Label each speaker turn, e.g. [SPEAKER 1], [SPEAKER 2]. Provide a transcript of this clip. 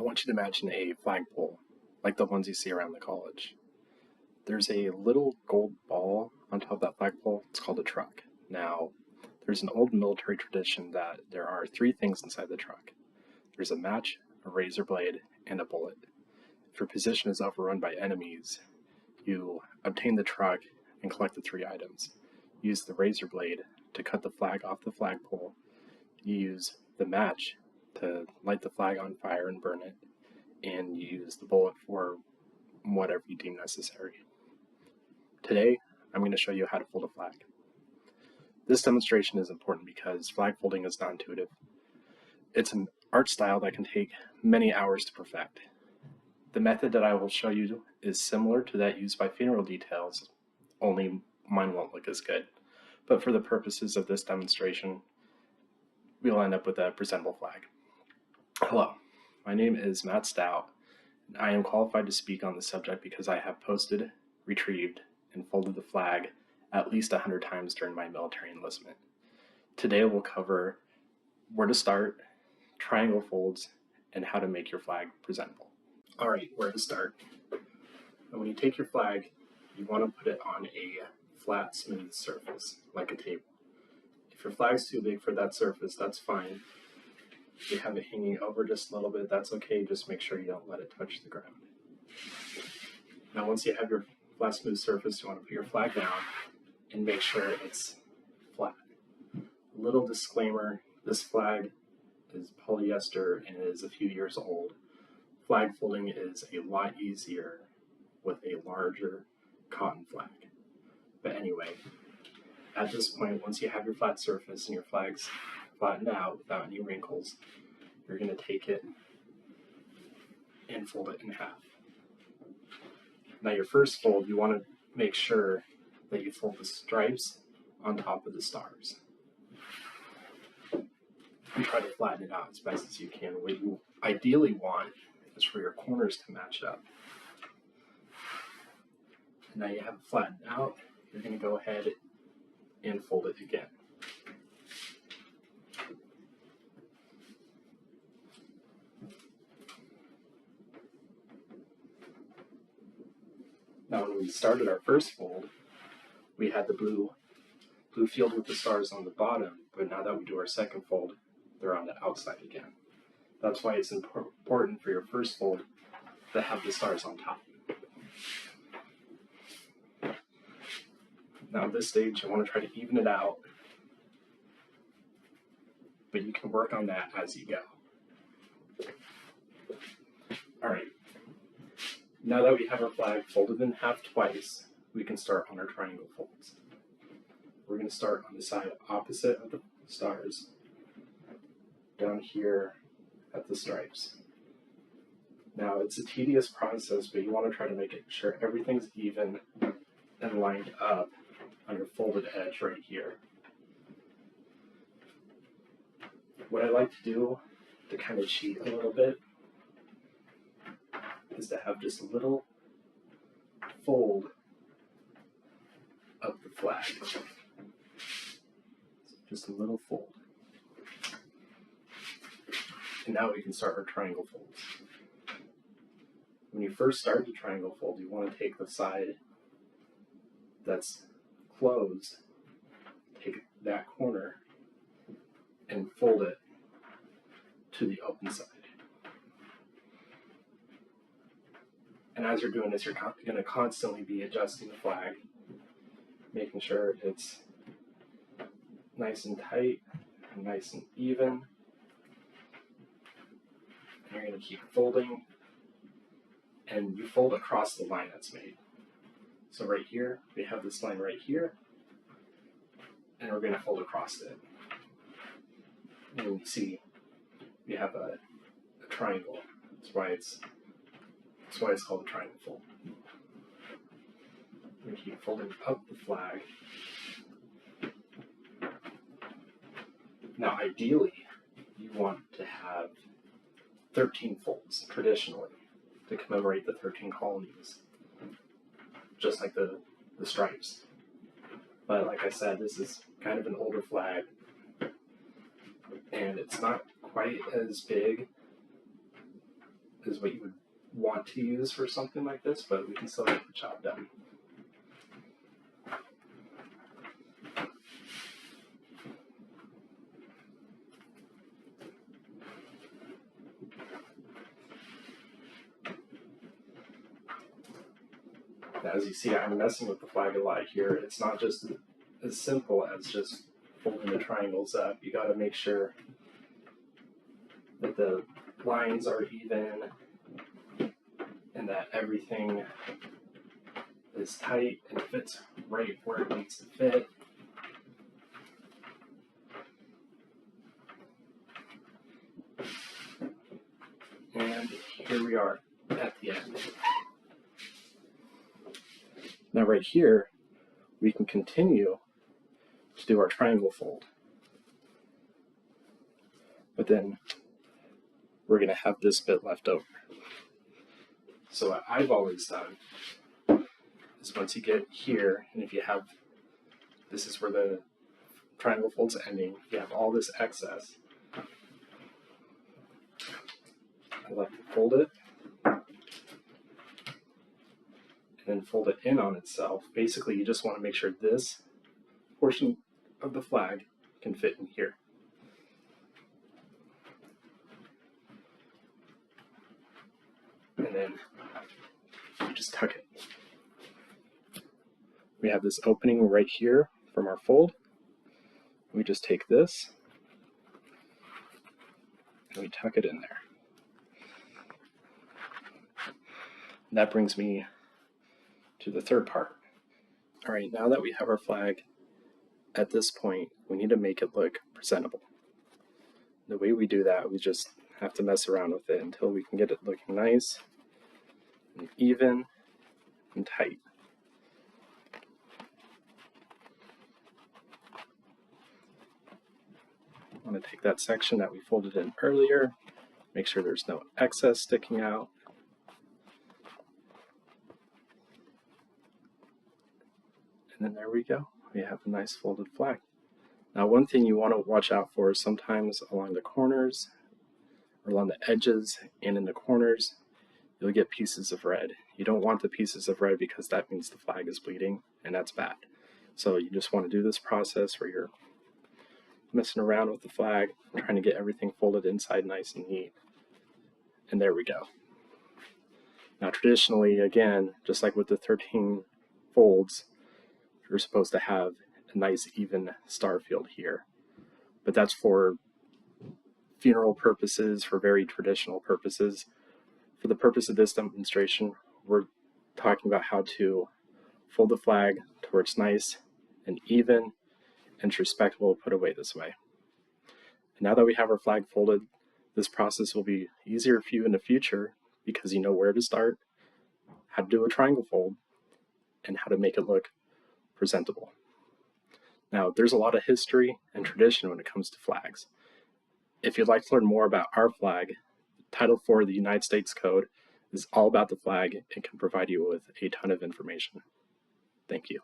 [SPEAKER 1] I want you to imagine a flagpole, like the ones you see around the college. There's a little gold ball on top of that flagpole. It's called a truck. Now, there's an old military tradition that there are three things inside the truck. There's a match, a razor blade, and a bullet. If your position is overrun by enemies, you obtain the truck and collect the three items. Use the razor blade to cut the flag off the flagpole. You use the match to light the flag on fire and burn it, and you use the bullet for whatever you deem necessary. Today, I'm going to show you how to fold a flag. This demonstration is important because flag folding is non-intuitive. It's an art style that can take many hours to perfect. The method that I will show you is similar to that used by funeral details, only mine won't look as good. But for the purposes of this demonstration, we'll end up with a presentable flag. Hello, my name is Matt Stout, and I am qualified to speak on the subject because I have posted, retrieved, and folded the flag at least 100 times during my military enlistment. Today we'll cover where to start, triangle folds, and how to make your flag presentable. Alright, where to start. And when you take your flag, you want to put it on a flat, smooth surface, like a table. If your flag's too big for that surface, that's fine. If you have it hanging over just a little bit, that's okay. Just make sure you don't let it touch the ground. Now, once you have your flat, smooth surface, you want to put your flag down and make sure it's flat. Little disclaimer, this flag is polyester and is a few years old. Flag folding is a lot easier with a larger cotton flag. But anyway, at this point, once you have your flat surface and your flag's flattened out without any wrinkles, you're going to take it and fold it in half. Now your first fold, you want to make sure that you fold the stripes on top of the stars. And try to flatten it out as best as you can. What you ideally want is for your corners to match up. Now you have it flattened out, you're going to go ahead and fold it again. Now when we started our first fold, we had the blue field with the stars on the bottom, but now that we do our second fold, they're on the outside again. That's why it's important for your first fold to have the stars on top. Now at this stage, you want to try to even it out, but you can work on that as you go. Alright, now that we have our flag folded in half twice, we can start on our triangle folds. We're going to start on the side opposite of the stars, down here at the stripes. Now it's a tedious process, but you want to try to make sure everything's even and lined up on your folded edge right here. What I like to do to kind of cheat a little bit is to have just a little fold of the flag. Just a little fold. And now we can start our triangle folds. When you first start the triangle fold, you want to take the side that's closed, take that corner, and fold it to the open side. And as you're doing this, you're going to constantly be adjusting the flag, making sure it's nice and tight and nice and even. And you're going to keep folding, and you fold across the line that's made. So right here, we have this line right here, and we're going to fold across it. And you see, we have a triangle. That's why it's called a triangle fold. We keep folding up the flag. Now, ideally, you want to have 13 folds traditionally to commemorate the 13 colonies, just like the stripes. But like I said, this is kind of an older flag, and it's not quite as big is what you would want to use for something like this, but we can still get the job done. As you see, I'm messing with the flag a lot here. It's not just as simple as just folding the triangles up. You got to make sure that the lines are even and that everything is tight and fits right where it needs to fit. And here we are at the end. Now right here, we can continue to do our triangle fold. But then we're going to have this bit left over. So what I've always done is once you get here, and if you have, this is where the triangle fold's ending, you have all this excess. I like to fold it, and then fold it in on itself. Basically, you just want to make sure this portion of the flag can fit in here. And then you just tuck it. We have this opening right here from our fold. We just take this and we tuck it in there. And that brings me to the third part. All right, now that we have our flag, at this point, we need to make it look presentable. The way we do that, we just have to mess around with it until we can get it looking nice and even and tight. I want to take that section that we folded in earlier, make sure there's no excess sticking out. And then there we go. We have a nice folded flag. Now one thing you want to watch out for is sometimes along the corners or along the edges and in the corners, you'll get pieces of red. You don't want the pieces of red because that means the flag is bleeding, and that's bad. So you just want to do this process where you're messing around with the flag, trying to get everything folded inside nice and neat. And there we go. Now traditionally, again, just like with the 13 folds, you're supposed to have a nice even star field here. But that's for funeral purposes, for very traditional purposes. For the purpose of this demonstration, we're talking about how to fold the flag to where it's nice and even and respectable to put away this way. And now that we have our flag folded, this process will be easier for you in the future because you know where to start, how to do a triangle fold, and how to make it look presentable. Now, there's a lot of history and tradition when it comes to flags. If you'd like to learn more about our flag, Title IV of the United States Code is all about the flag and can provide you with a ton of information. Thank you.